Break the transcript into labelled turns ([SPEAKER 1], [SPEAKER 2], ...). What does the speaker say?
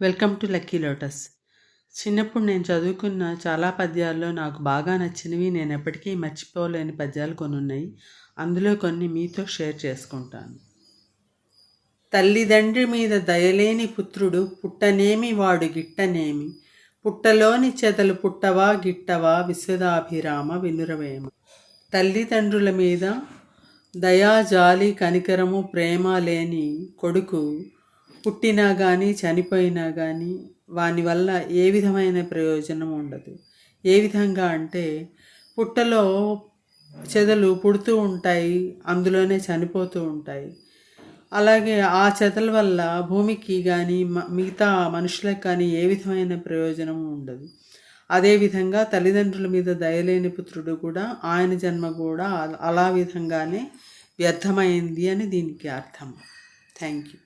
[SPEAKER 1] Welcome to lucky lotus. చిన్నప్పుడు నేను చదువుకున్న చాలా పద్యాల్లో నాకు బాగా నచ్చినవి, నేను ఎప్పటికీ మర్చిపోలేని పద్యాలు కొన్ని ఉన్నాయి. అందులో కొన్ని మీతో షేర్ చేసుకుంటాను. తల్లిదండ్రి మీద దయలేని పుత్రుడు పుట్టనేమి వాడు గిట్టనేమి, పుట్టలోని చెదలు పుట్టవా గిట్టవా విశ్వదాభిరామ వినురవేమ. తల్లిదండ్రుల మీద దయా జాలి కనికరము ప్రేమ లేని కొడుకు పుట్టినా కానీ చనిపోయినా కానీ వాని వల్ల ఏ విధమైన ప్రయోజనం ఉండదు. ఏ విధంగా అంటే పుట్టలో చెదలు పుడుతూ ఉంటాయి, అందులోనే చనిపోతూ ఉంటాయి. అలాగే ఆ చెదల వల్ల భూమికి కానీ మిగతా మనుషులకు కానీ ఏ విధమైన ప్రయోజనం ఉండదు. అదేవిధంగా తల్లిదండ్రుల మీద దయలేని పుత్రుడు కూడా ఆయన జన్మ కూడా అలా విధంగానే వ్యర్థమైంది అని దీనికి అర్థం. Thank you.